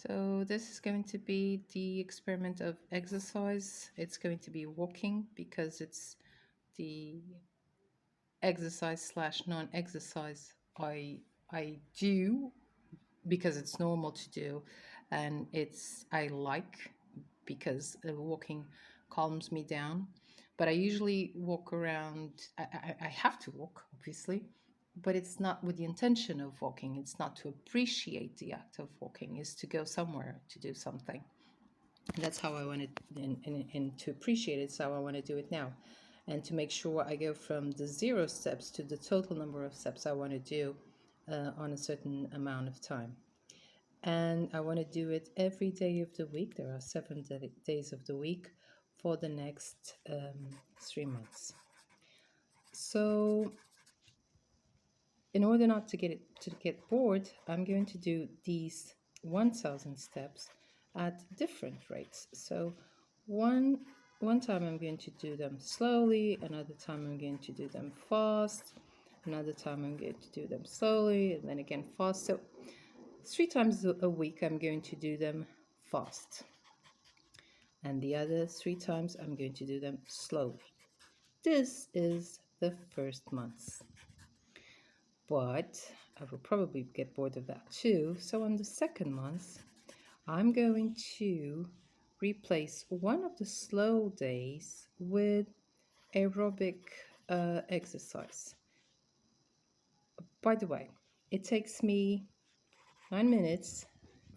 So this is going to be the experiment of exercise. It's going to be walking because it's the exercise slash non-exercise I do because it's normal to do, and it's I like because walking calms me down. But I usually walk around. I have to walk, obviously, but it's not with the intention of walking. It's not to appreciate the act of walking. It's to go somewhere to do something. And that's how I want it, and to appreciate it. So I want to do it now, and to make sure I go from the 0 steps to the total number of steps I want to do on a certain amount of time. And I want to do it every day of the week. There are 7 days of the week for the next 3 months. So, in order not to get bored, I'm going to do these 1,000 steps at different rates. So, one time I'm going to do them slowly, another time I'm going to do them fast, another time I'm going to do them slowly, and then again fast. So 3 times a week I'm going to do them fast, and the other 3 times I'm going to do them slowly. This is the first month, but I will probably get bored of that too. So on the second month, I'm going to replace one of the slow days with aerobic exercise. By the way, it takes me 9 minutes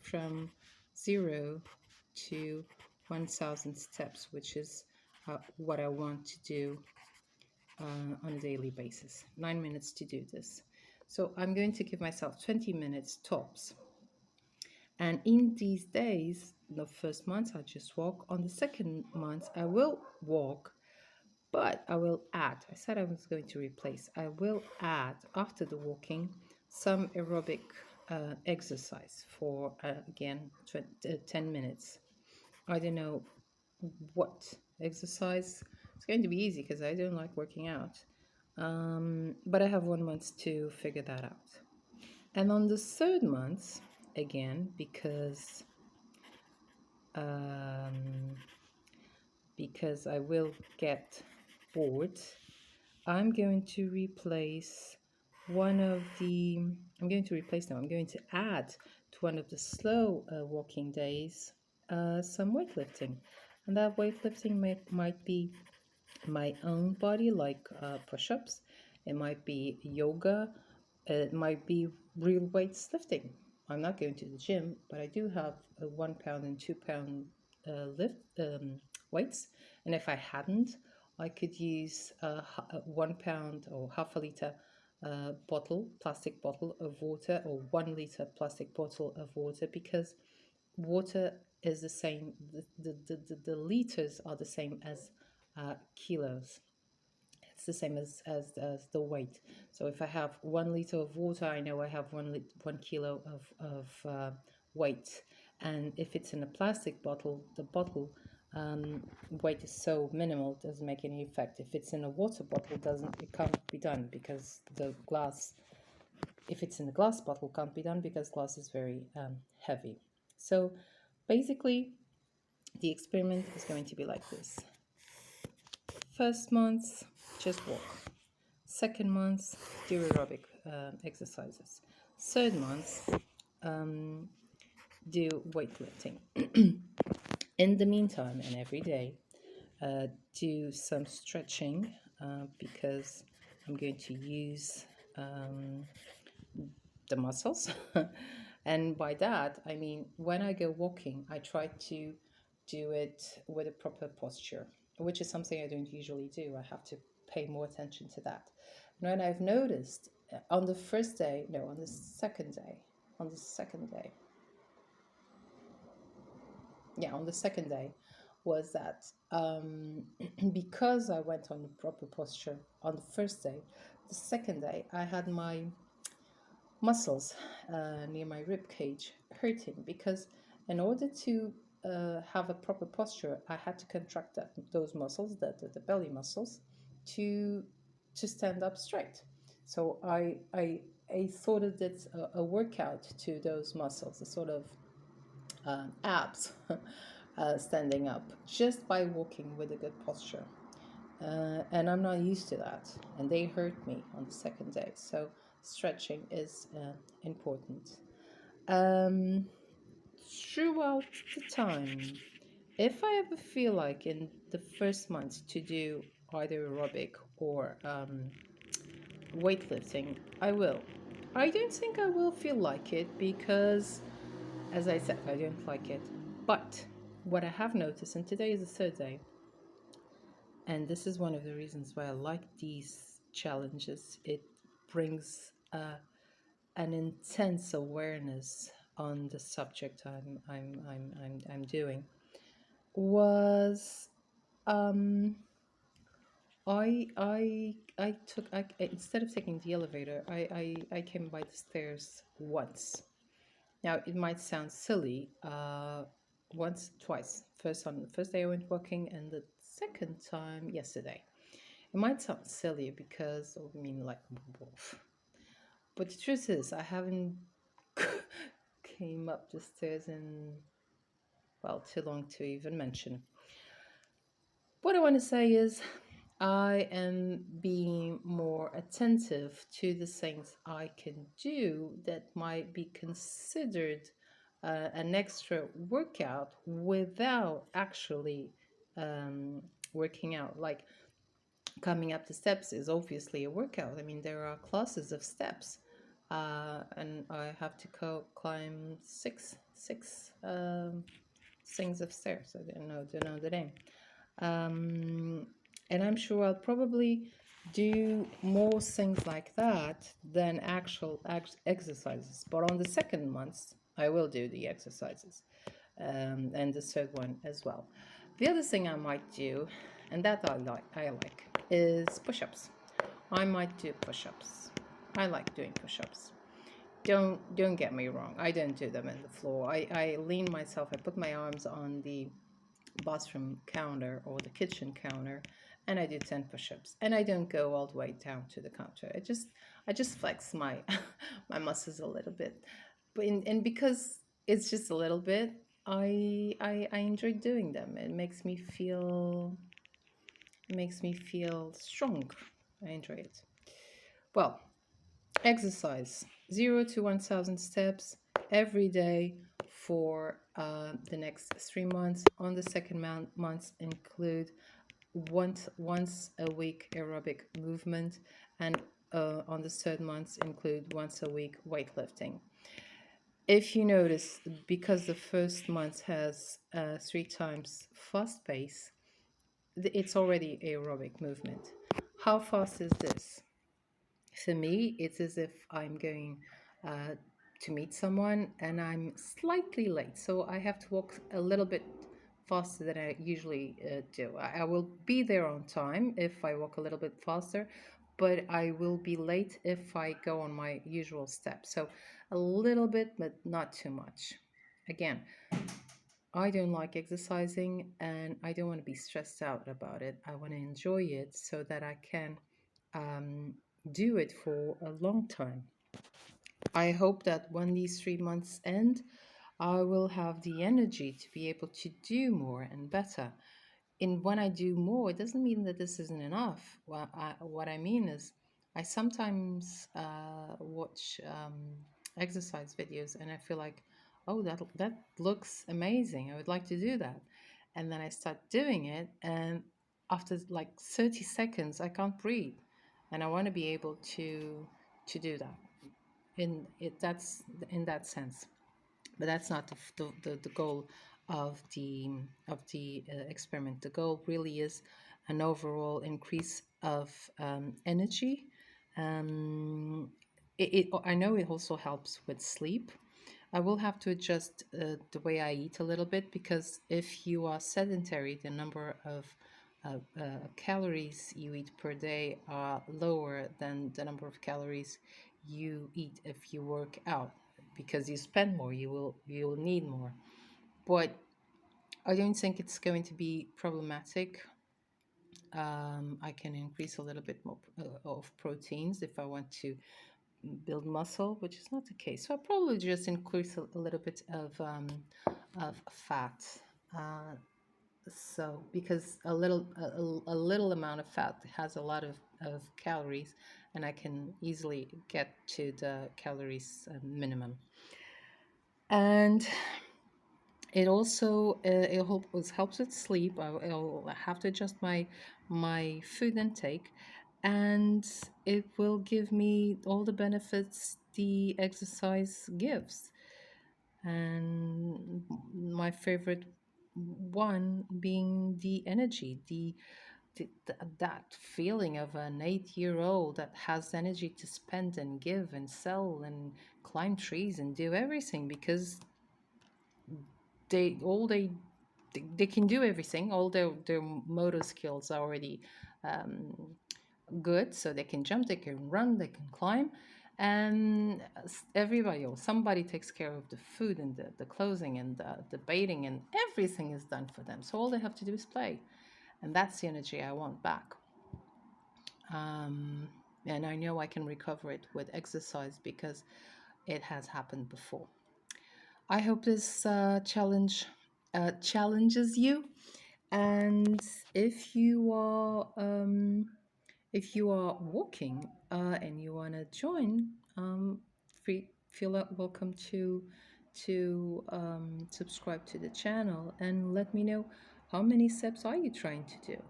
from 0 to 1,000 steps, which is what I want to do on a daily basis. 9 minutes to do this. So I'm going to give myself 20 minutes tops. And in these days, the first month I just walk. On the second month, I will walk, but I will add, I said I was going to replace, I will add after the walking some aerobic exercise for, again, 10 minutes. I don't know what exercise. It's going to be easy because I don't like working out. But I have 1 month to figure that out. And on the third month, again, because I will get bored, I'm going to replace one of the, I'm going to replace, no, I'm going to add to one of the slow walking days some weightlifting. And that weightlifting might be my own body, like push-ups. It might be yoga. It might be real weights lifting. I'm not going to the gym, but I do have a 1 pound and 2 pound lift weights. And if I hadn't, I could use a 1 pound or half a liter plastic bottle of water, or 1 liter plastic bottle of water, because water is the same, the liters are the same as kilos. It's the same as the weight. So if I have 1 liter of water, I know I have 1 kilo of weight. And if it's in a plastic bottle, the bottle weight is so minimal, it doesn't make any effect. If it's in a water bottle, it can't be done, because the glass, if it's in a glass bottle, can't be done because glass is very heavy. So basically, the experiment is going to be like this. First month, just walk. Second month, do aerobic exercises. Third month, do weightlifting. In the meantime, and every day, do some stretching because I'm going to use the muscles. And by that, I mean, when I go walking, I try to do it with a proper posture, which is something I don't usually do. I have to pay more attention to that. And when I've noticed on the first day, no, on the second day, on the second day, yeah, on the second day, was that because I went on the proper posture on the first day, the second day I had my muscles near my rib cage hurting, because in order to have a proper posture, I had to contract those muscles, the belly muscles, to stand up straight. So I sort of did a workout to those muscles, a sort of abs standing up just by walking with a good posture. And I'm not used to that, and they hurt me on the second day. So stretching is important. Um, Throughout the time, if I ever feel like in the first month to do either aerobic or weightlifting, I will. I don't think I will feel like it because, as I said, I don't like it. But what I have noticed, and today is the third day, and this is one of the reasons why I like these challenges, it brings an intense awareness on the subject I'm doing. Was um, I took instead of taking the elevator, I came by the stairs once. Now it might sound silly, once, twice. First on the first day I went walking, and the second time yesterday. It might sound silly because I mean like, but the truth is I haven't came up the stairs in, well, too long to even mention. What I want to say is I am being more attentive to the things I can do that might be considered an extra workout without actually working out. Like coming up the steps is obviously a workout. I mean, there are classes of steps, and I have to climb six things of stairs. I don't know the name. Um, and I'm sure I'll probably do more things like that than actual exercises. But on the second month, I will do the exercises, and the third one as well. The other thing I might do, and that I like, is push-ups. I might do push-ups. I like doing push-ups. Don't get me wrong. I don't do them in the floor. I lean myself. I put my arms on the bathroom counter or the kitchen counter, and I do 10 push-ups, and I don't go all the way down to the counter. I just flex my my muscles a little bit, but and because it's just a little bit, I enjoy doing them. It makes me feel strong. I enjoy it. Well, exercise 0 to 1,000 steps every day for the next 3 months. On the second month, include once a week aerobic movement, and on the third month, include once a week weightlifting. If you notice, because the first month has 3 times fast pace, it's already aerobic movement. How fast is this? For me, it's as if I'm going uh, to meet someone and I'm slightly late. So I have to walk a little bit faster than I usually do. I will be there on time if I walk a little bit faster, but I will be late if I go on my usual steps. So a little bit, but not too much. Again, I don't like exercising and I don't want to be stressed out about it. I want to enjoy it so that I can um, do it for a long time. I hope that when these 3 months end, I will have the energy to be able to do more and better. And when I do more, it doesn't mean that this isn't enough. What I mean is, I sometimes watch exercise videos and I feel like, oh, that looks amazing. I would like to do that. And then I start doing it, and after like 30 seconds, I can't breathe. And I want to be able to do that. That's in that sense, but that's not the goal of the experiment. The goal really is an overall increase of energy. um, I know it also helps with sleep. I will have to adjust the way I eat a little bit, because if you are sedentary, the number of calories you eat per day are lower than the number of calories you eat if you work out, because you spend more, you will need more. But I don't think it's going to be problematic. I can increase a little bit more of proteins if I want to build muscle, which is not the case. So I'll probably just increase a little bit of of fat. Uh, so because a little amount of fat has a lot of calories, and I can easily get to the calories minimum. And it also helps with sleep. I'll have to adjust my food intake, and it will give me all the benefits the exercise gives. And my favorite one being the energy, that feeling of an 8-year old that has energy to spend and give and sell and climb trees and do everything because they all they can do everything. All their motor skills are already um, good, so they can jump, they can run, they can climb, and everybody or somebody takes care of the food and the clothing and the baiting, and everything is done for them. So all they have to do is play, and that's the energy I want back. Um, and I know I can recover it with exercise because it has happened before. I hope this challenge challenges you. And if you are walking and you want to join, feel welcome to subscribe to the channel and let me know how many steps are you trying to do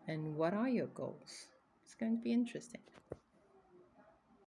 and what are your goals. It's going to be interesting.